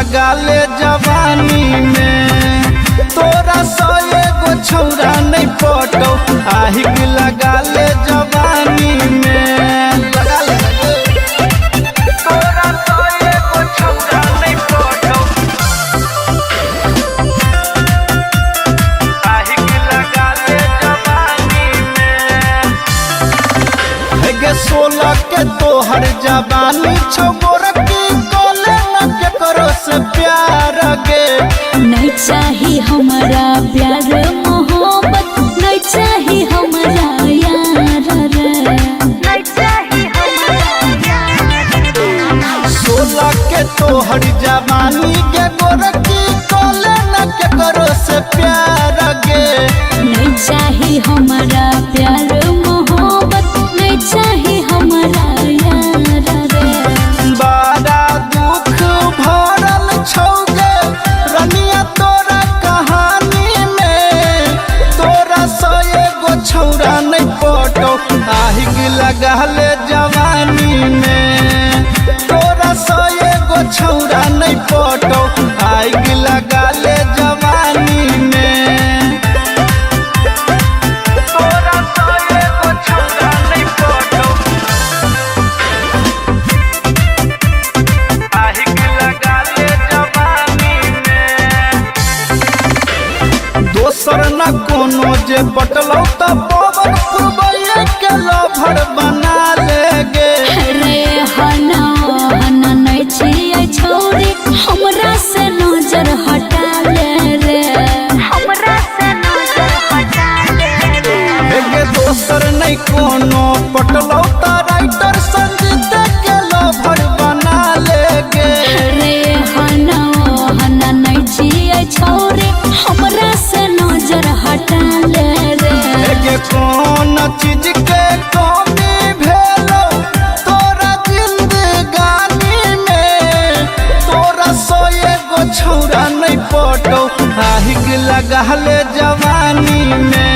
लगा ले जवानी में। तोरा सौ एगो छौरा नहीं पटो आहिक लगा ले जवानी में। लगा ले तोरा सौ एगो छौरा नहीं पटो आहिक लगा ले जवानी में। हेगे 16 के तोहर जवानी छोगोर की कोले न के करो से प्यार गे। नहीं चाही हमारा प्यार मोहब्बत, नहीं चाही हमारा यार रे, नहीं चाही हमारा यार रे। 16 के तोहर जवानी के गोरकी कोले न के करो से प्यार गे। नहीं चाही हमारा प्यार मोहब्बत, नहीं चाही हमारा यार रे। बड़ा दुख भरल छौगे रनिया तोरा कहानी में। तोरा सौ एगो छौरा नहीं पटो आहिक लगा ले जवानी में। तोरा सौ एगो छौरा नहीं पटो आहिक लगा ले जवानी में। तोरा सौ एगो छौरा नहीं पटो आहिक लगा ले जवानी में। दोसर न कोनो जे पटलौ त पवन पुरबैये के लभर बना ले गे। रे हना हना नहीं छिए छोरी, हमरा से नजर हटा ले रे, हमरा से नजर हटा ले रे। हेगे दोसर नहीं कोनो पटलौ त राइटर संजीत के लभर बना ले गे। रे हना हना नहीं छिए छोरी, हमरा से नजर हटा ले रे। हेगे कौन चीज के कमी भेलो तोरा जिंदगानी में। तोरा सौ एगो छौरा नहीं पटो आहिक लगा ले जवानी में।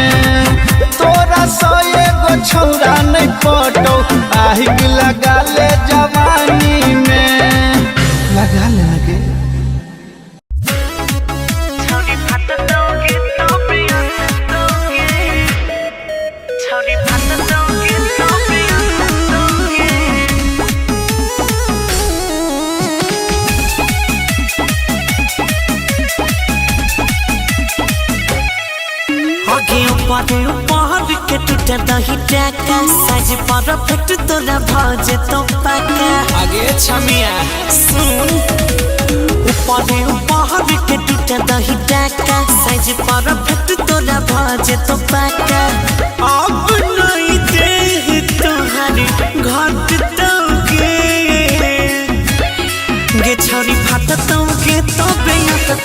तोरा सौ एगो छौरा नहीं पटो आहिक लगा ले जवानी में। लगा ले लगे उपहार के टूटा दही टाका साज परफेक्ट तोरा भजे तो पाका। आगे छमिया सुन उपहार के टूटा दही टाका साज परफेक्ट तोरा भजे तो पाका। अब नहीं दे तुम्हारी घट गे छोरी फाट तौगे तबे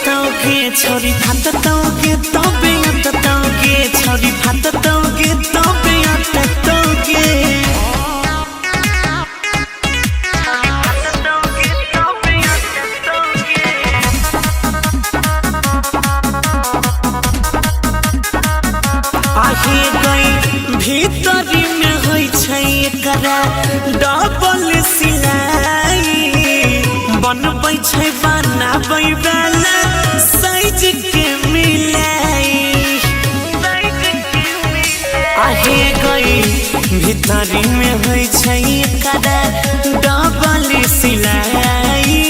तौगे छोरी फाट तौगे तबे तौगे छोरी फाट तौगे तबे तौगे। आहे गई भीतरी में होई छै एकरा डबल सिलाई, बनबै छै बनाबै वाला साइज के मिलाई। आहे गई भीतरी में होई छै एकरा डबल सिलाई,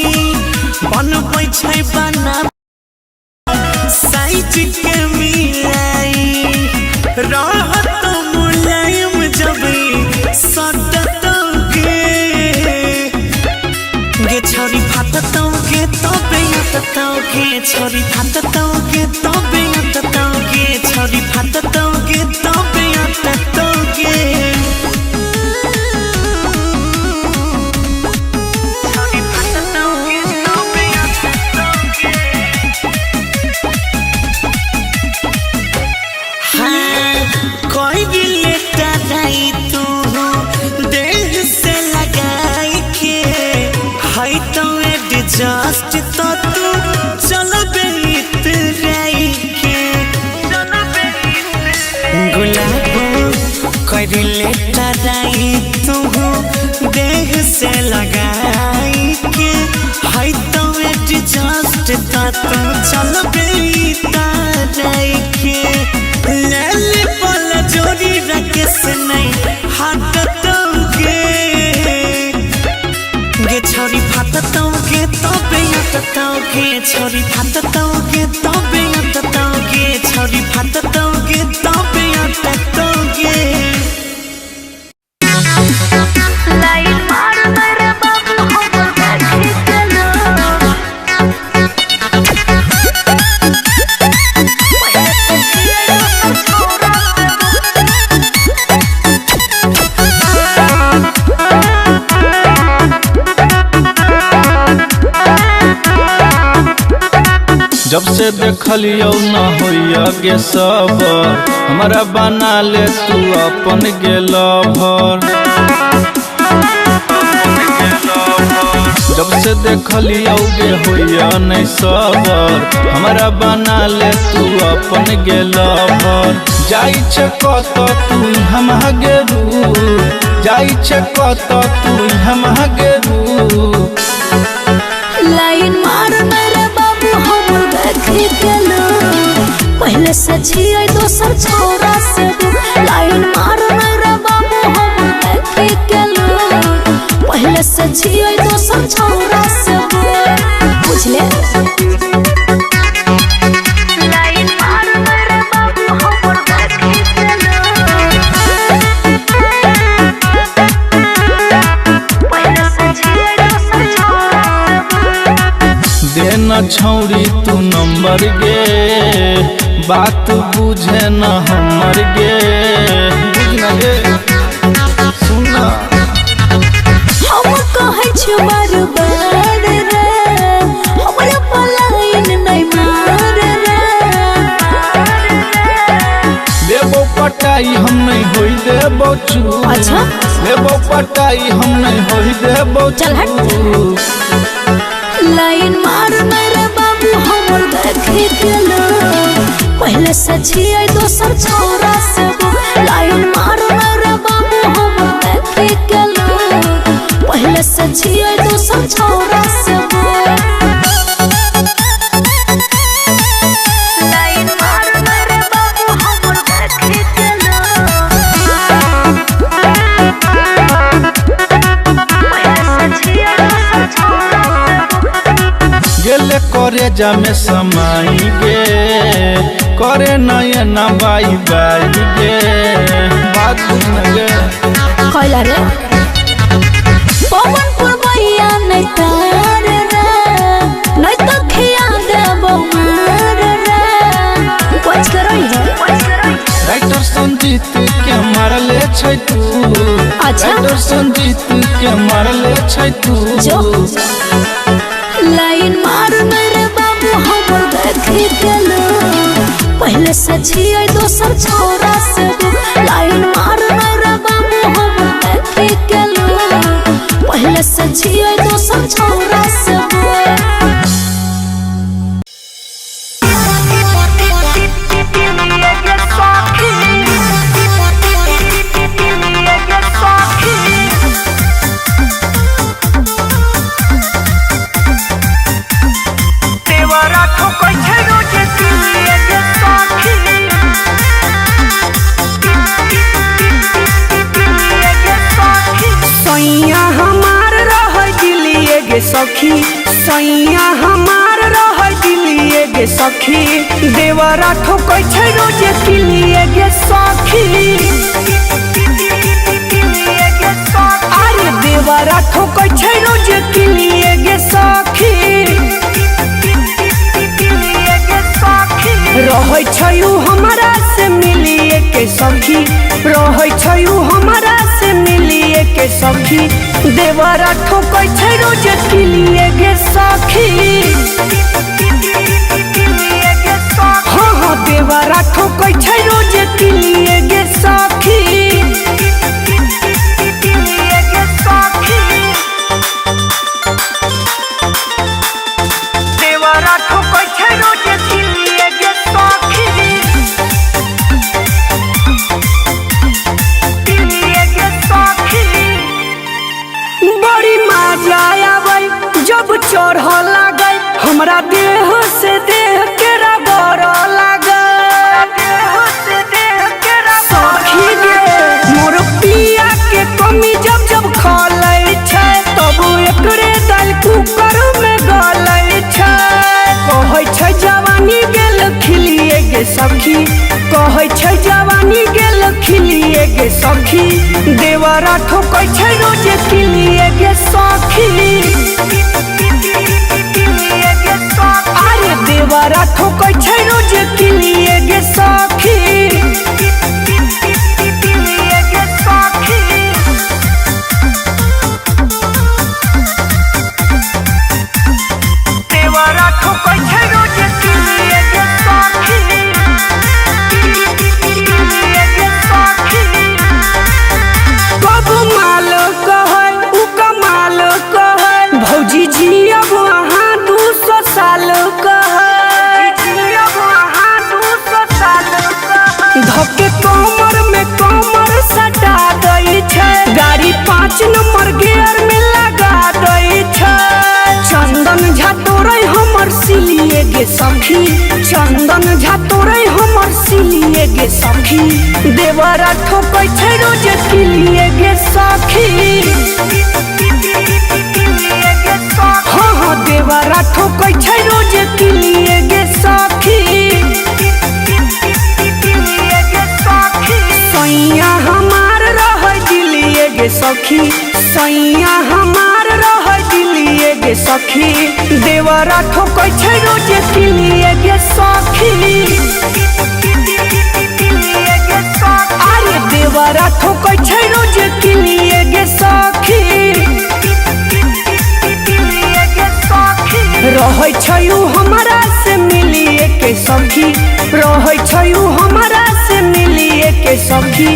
बनबै छै बनाबै साइज के मिलाई। राहत मुलायम जब सटतोगे गे छोरी फाटतोगे तबे तौगे छोरी फाटतोगे तबे तौगे छोरी फाटतोगे तबे तौगे। जस्ट तो तू चल बेत रही के तो चल के ले पल जोड़ी रकेश नहीं हटतोगे गे छोरी फाटतोगे तबे अटतोगे छोरी फाटतोगे तबे अटतोगे छोरी फाटतोगे तबे अटतोगे लाइन मार मेरे बाबू हम बैठे चलो जब से देखलियो न होइया गे सबर हमारा बना ले तू अपन गेला भर जब से देखलियो गे होइया नहीं सबर हमारा बना ले तू अपन गेला भर जाई छे कत तू हम गेरू जाई छे कत तू हम गेरू लाइन मार मेरे बाबू हम देखे गेलो पहले से छियै दोसर छोरा से लाइन मार मेरे बाबू हम देखे गेलो पहले से छियै दोसर छोरा से बुझले लाइन मार मेरे बाबू हम देखे गेलो पहले से छियै दोसर छोरा देना छौरी तू नंबर गे बात बुझे न हमर गे बुझना गे सुना हम कहै छी बार बार रे हमरा पलायन नहीं मार रे लेबो पटाई हम नहीं होई देबो चू अच्छा लेबो पटाई हम नहीं होई देबो चल हट लाइन मार मेरे बाबू हमर देखे गेलो पहले से छियै दोसर छोरा से लाइन मार मेरे बाबू हमर देखे गेलो पहले से छियै दोसर छोरा से लाइन मार मेरे बाबू हमर देखे गेलो पहले से छियै दोसर छोरा गेले करे जा में समाई गे करे नयना बाई बाई गे बात बुझना गे कहला रे पवन पुरबैया नहीं तार रे नहीं तो खिया देबो मार रे कुछ करई है राइटर संजीत के मारले छै तू अच्छा राइटर संजीत के मारले छै तू जो लाइन मार मेरे बाबू हमर देखे गेलो पहले से छियै दोसर छोरा से लाइन मार मेरे बाबू हमर देखे गेलो पहले से छियै दोसर छोरा से सखी सैया हमार रह दिलिए गे सखी देवरा ठोकै छै रोजे किलिए गे सखी अरे देवरा ठोकै छै रोजे किलिए गे सखी रहै छै हमरा से मिलिए के सखी रहै छै हमरा से मिलिए के सखी देवरा ठोकै छै रोजे किलिए गे सखी हाँ हाँ देवरा ठोकै छै रोजे किलिए गे सखी देवरा ठोकै छै रोजे किलिए गे सखी बड़ी मजा आवे जब चढ़ लागै हमरा देह से देह के रगड़ लागे सखी गे मोर पिया के कमी जब जब खलै छै तब एकरे दाल कुकर में गलै छै कहै छै जवानी गेल खिलिए गे सखी कहै छै जवानी गेल खिलिए गे सखी देवरा ठोकै छै रोज खिलिए गे सखी अरे देवरा ठोकै छै रोज खिलिए गे सखी देवरा ठोकै छै रोज खिलिए गे सखी कब माल कहै उ कमाल कहै भौजी जी अब अहाँ 200 साल कहै धक्के कमर में कमर सटा दै छै गाड़ी 5 नंबर गियर में लगा दै छै चंदन झा तोरै हमर सिलिए गे सखी चंदन झा तोरै हमर सिलिए गे सखी देवरा ठोकै छै रोज खिलिए गे सखी हाँ हाँ देवरा ठोकै छै रोज खिलिए गे सखी सैया हमार रहै दिलिए गे सखी सैया हमार रहै दिलिए गे सखी देवरा ठोकै छै रोज खिलिए गे सखी अरे देवरा ठोकै छै रोज खिलिए गे सखी रहै छै उ हमरा से मिलिए के सखी रहै छै उ हमरा से मिलिए के सखी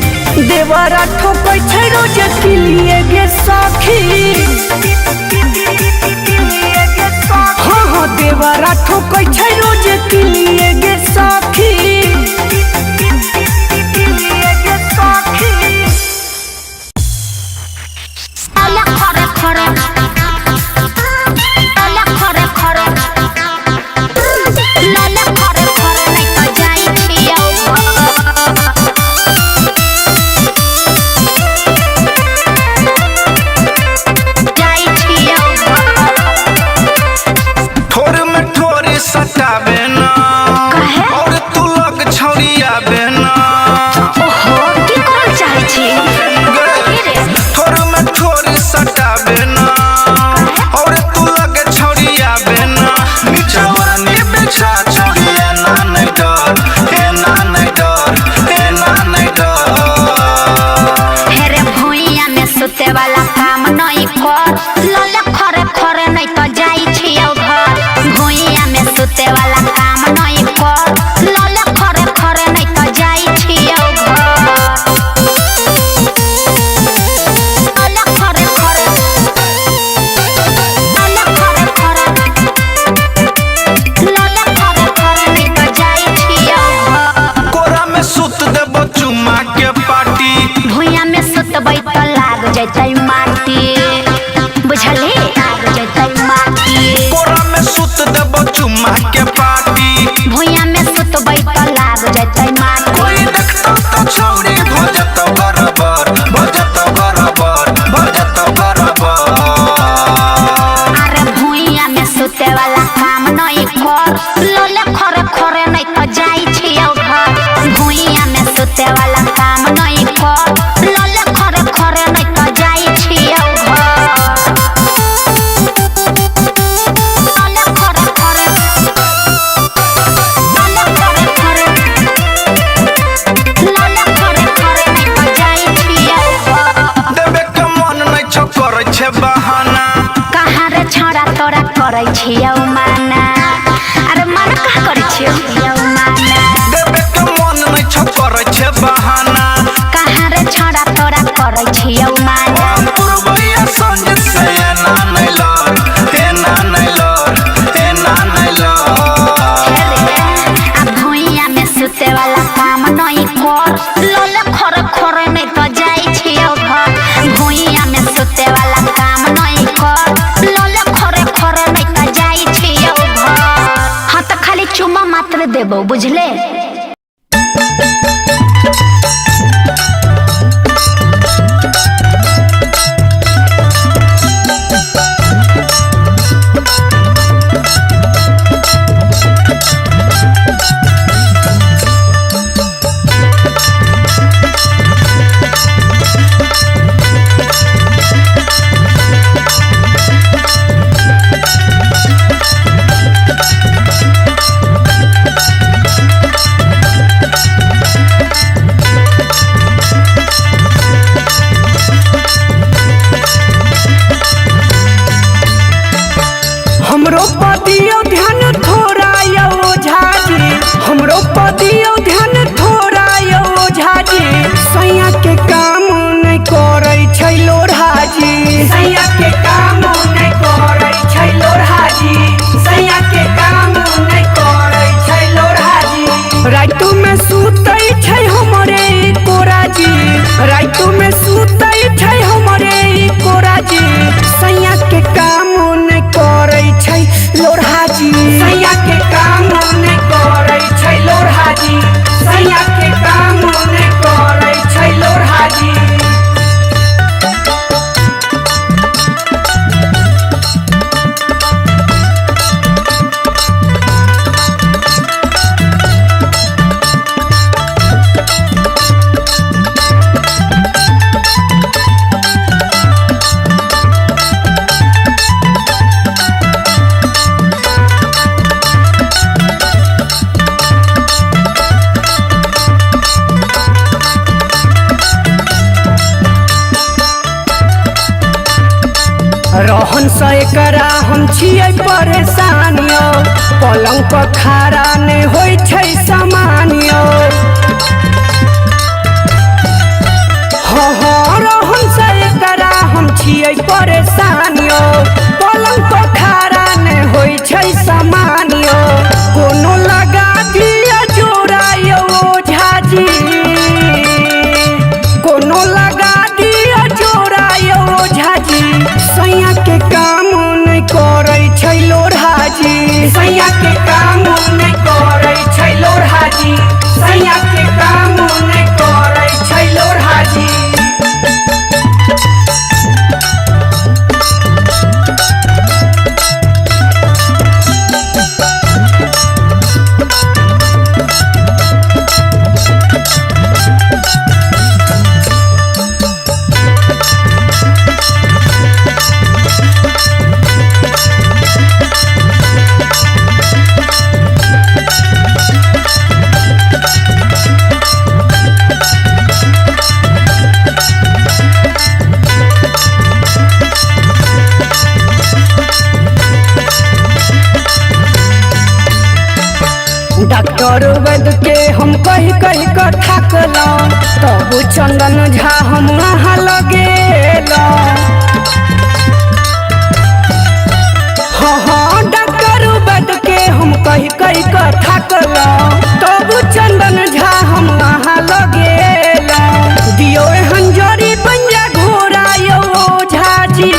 देवरा ठोकै छै रोज खिलिए गे सखी हाँ हाँ देवरा ठोकै छै रोज खिलिए गे सखी सटाबे ना और तू लग छौरियाबे ना ओहो की करल चाहे छी थोर में थोड़ी सटाबे ना और तू लग छौरियाबे ना बिछावानी बिछा छोड़िए ना नहीं डर हे ना नहीं डर हे ना नहीं डर हेरे भुइया में सुते वाला काम नहीं कर लले खरे खरे नहीं तो जाई छियौ घर भुइया में सुते वाला काम नहीं कर लले खरे खरे नहीं तो जाई छियौ घर लले खरे खरे लले खरे खरे लले खरे खरे नहीं तो जाई छियौ घर कोरा में सुत देबो चुमा के पार्टी भुइया में सुतबै तो लाग जैतै माटी बुझली लाग जैतै माटी कोरा में सुत देबो चुमा के पार्टी भुइया में सुतबै तो लाग जैतै माटी कोई देखतो तो छौरी भजतो गरबर अरे भुइया में सुते वाला काम नहीं कर लोले खरे खरे नहीं तो जाई छियौ घर भुइया में सुते वाला काम नहीं कर लोले खरे खरे नहीं तो जाई छियौ घर लोले खरे खरे लोले खरे खरे लोले खरे खरे नहीं तो जाई छियौ घर देबे के मन नहीं छो करे छे बहाना कहाँ रे छोरा तोरा करे छियौ माना अरे मन कहाँ करे छियौ माना देबे के मन नहीं छो करे छे बहाना कहाँ रे छोरा तोरा करे छियौ माना पुरबैया संग से ना नहीं लड़ हे ना नहीं लड़ हे ना नहीं लड़ आ भुइया में सुते वाला काम नहीं कर लोले खरे खरे नहीं तो जाई छियौ घर भुइया में सुते वाला काम नहीं कर लोले खरे खरे नहीं तो जाई छियौ घर हाँ तो देबो, बुझले। हमरो पदियो ध्यान थोड़ा यो झाजी, हमरो पदियो ध्यान थोड़ा यो झाजी। सैया के काम नहीं करे छै लोढ़ाजी, सैया के काम नहीं करे छै लोढ़ाजी, सैया के काम नहीं करे छै लोढ़ाजी। रातू में सुतै छै हमरे कोराजी, रातू में सुतै छै हमरे कोराजी। सैया के काम नहीं करे छै लोढ़ाजी, सैया के काम नहीं करे छै लोढ़ाजी, सैया के काम नहीं करे छै लोढ़ाजी। रहन से एकरा हम छियै परेशानियो, पलंग पर खारा नहीं होइ छै सामानियो। हाँ रहन से एकरा हम छियै परेशानियो, पलंग पर खारा नहीं होइ छै सामानियो। कोनो लगा दिया जोड़ा यो झाजी, कोनो लगा दिया जोड़ा यो झाजी। सैया के काम नहीं करे छै लोढ़ाजी, सैया के काम नहीं करे छै लोढ़ाजी, सैया के काम नहीं करे छै लोढ़ाजी। डॉक्टर वैद्य के हम कही कही कर थकलौं, तब चंदन झा हम वहाँ लगेलौं। हाँ डॉक्टर वैद्य के हम कही कही कर थकलौं, तब चंदन झा हम वहाँ लगेलौं। दियो हंजरी बंजा घोड़ा यो झाजी,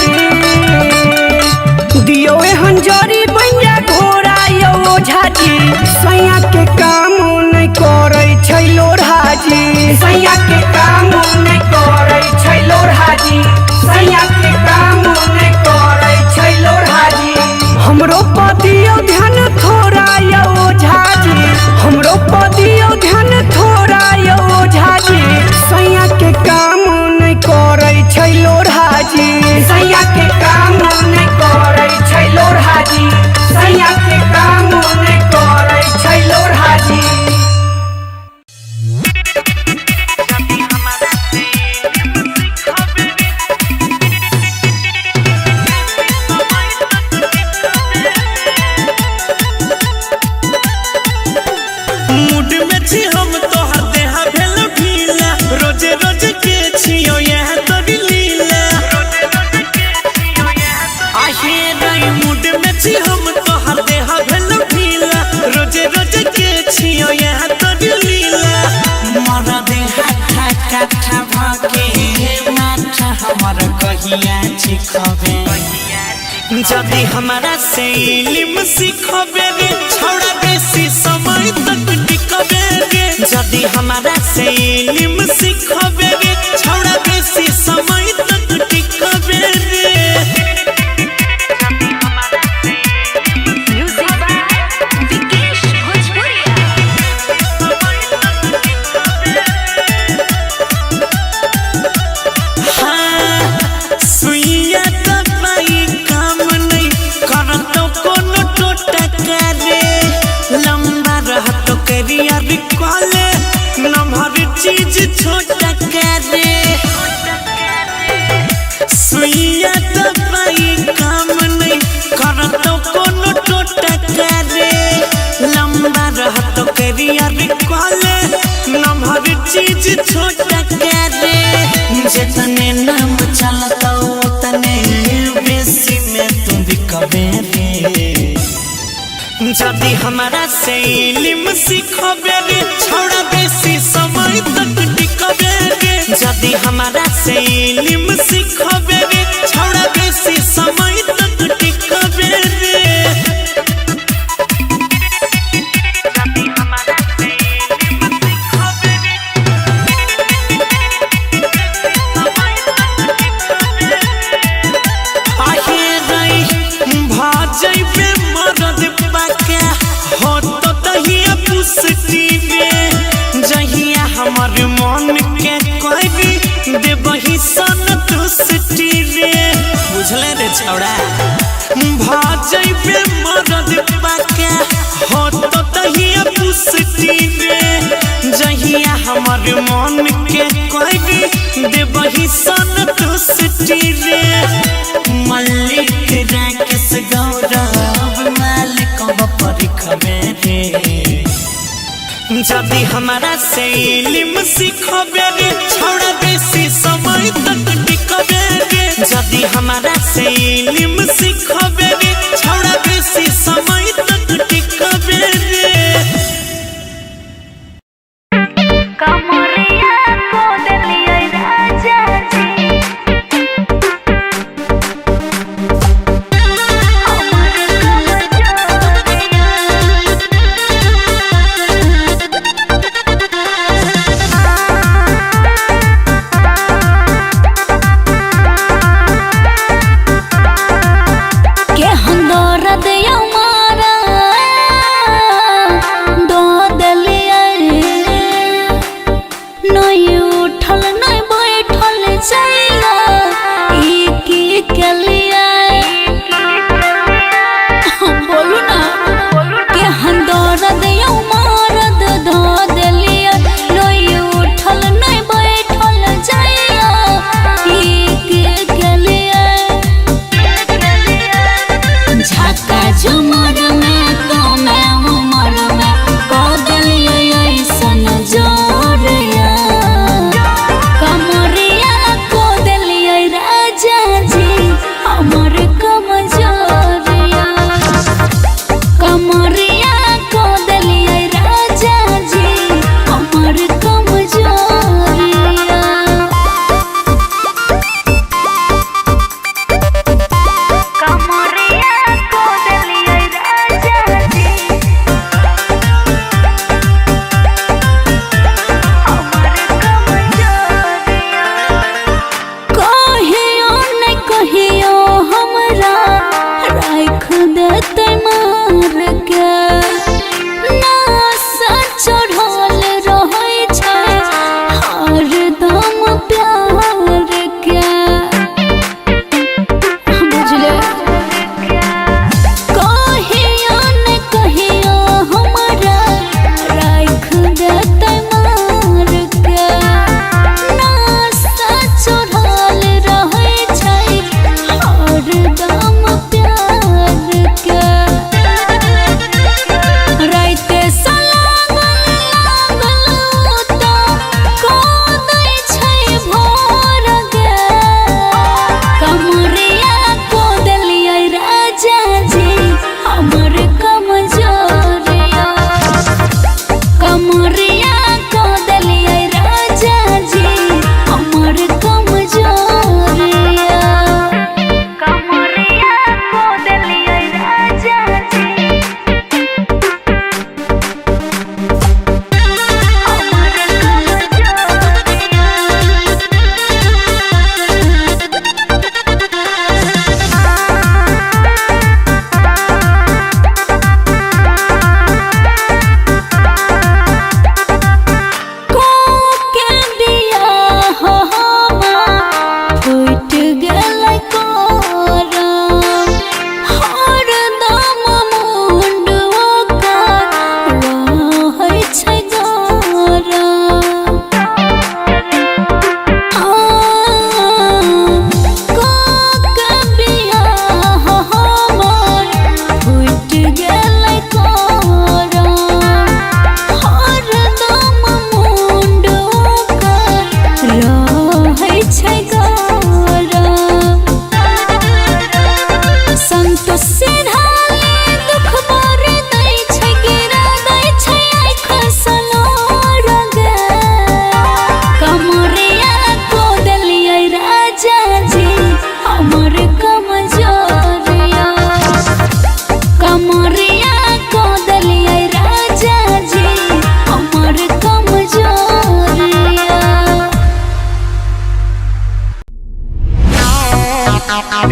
दियो हंजरी बंजा घोड़ा यो झाजी। सैया के काम नहीं करे छै लोढ़ाजी, सैया के काम नहीं करे छै लोढ़ाजी, सैया के काम नहीं करे छै लोढ़ाजी। हमरो पदियो ध्यान थोड़ा यो झाजी, हमरो पदियो ध्यान थोड़ा यो झाजी। सैया के काम नहीं करे छै लोढ़ाजी, सैया के काम नहीं करे छै लोढ़ाजी, सैया के काम नहीं करे छै लोढ़ाजी। मूड में छी हम तोहर देहा भेल ढीला, रोजे रोज के छियो यह तोरी लीला। आहे रे मूड में छी हम तोहर देहा भेल ढीला, रोजे रोज के छियो यह तोरी लीला। मरा देहा खा खा भागे माथा हमर कहिया छिखबे, जदी हमारा से इल्म सीखबे रे छौड़ा बेसी समय तक जदी हमारा से इल्म सीखबे रे छौड़ा बेसी समय तक टिकबे रे सुइया दवाई काम नहीं करत कोनो टोटा करे लंबा रहत करियर कॉले नम्हर चीज छोटा करे सुइया दवाई काम नहीं करत कोनो टोटा करे लंबा रहत करियर कॉले नम्हर चीज छोटा करे जितने नाम चलता उतने बेसी में तू बिकबे रे जदी हमारा से इल्म सीखबे रे छौड़ा बेसी समय तक टिकबे रे जदी हमारा से इल्म सीखबे रे छौड़ा बेसी समय तक टिकबे रे जइबे मरद पाके हो तो दहिया पुसटी रे जहिया हमर मन के कहबी देबही संतुष्टि रे बुझले रे छौड़ा भा जइबे मरद पाके हो तो दहिया पुसटी रे जहिया हमर मन के कहबी देबही संतुष्टि रे मल्लिक राकेश गौरव मालिक परिखबे रे जदी हमारा से इल्म सीखबे रे छौड़ा बेसी समय तक टिकबे रे जदी हमारा से इल्म सीखबे रे छौड़ा बेसी समय तक टिकबे रे कमरिया को दिलिए राजा जी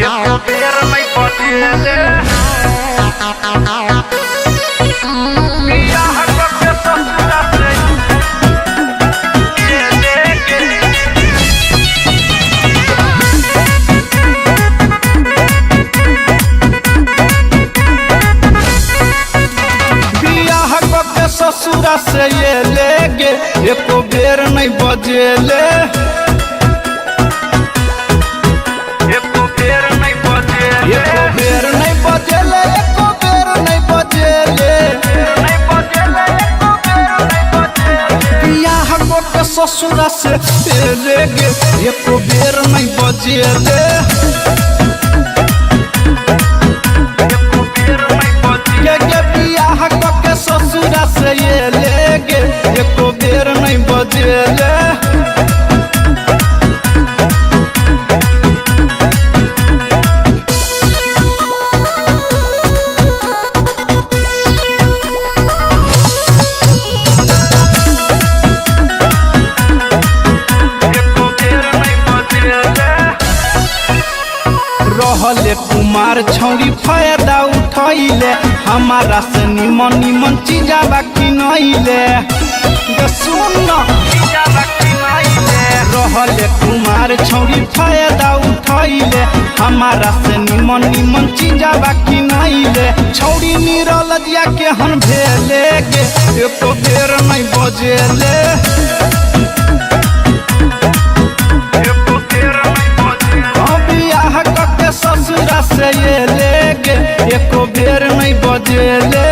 एको बेर नहीं बजेले बियाह करके ससुरा से ये लेके बियाह करके ससुरा से ये लेके एको बेर नहीं बजेले एको बेर नहीं बजेले एको बेर नहीं बजेले एको बेर नहीं बजेले बियाह करके ससुरा से ये लेके एको बेर नहीं बजेले के बियाह करके ससुरा से ये लेके एको बेर नहीं बजेले रहले कुमार छौरी फायदा उठैले हमारा से निमन निमन चीजा बाकी नइले सुन रहले कुमार छौरी फायदा उठैले हमारा से निमन निमन चीजा बाकी नइले छौरी निरलजिया के हन भेले के एको बेर नहीं बजेले बियाह करके ससुरा से ये लेके एको बेर नहीं बजेले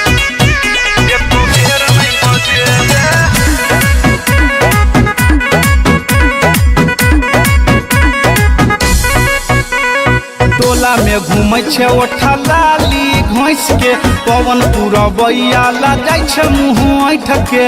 एको बेर नहीं बजेले टोला में घूमै छे ओठा लाली घोंस के पवन पुरबैया ला जाइ छे मुँह ऐठ के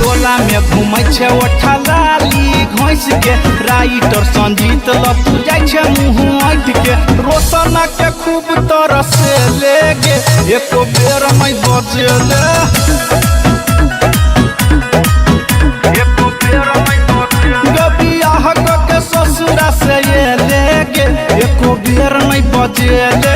टोला में घूमै छे ओठा लाली घोंस के राइटर संजीत लतू जाइ छे मुँह ऐठ के रोशना के खूब तरह से लेके एको बेर नहीं बजेले बियाह करके ससुरा से ये लेके एको बेर नहीं बजेले।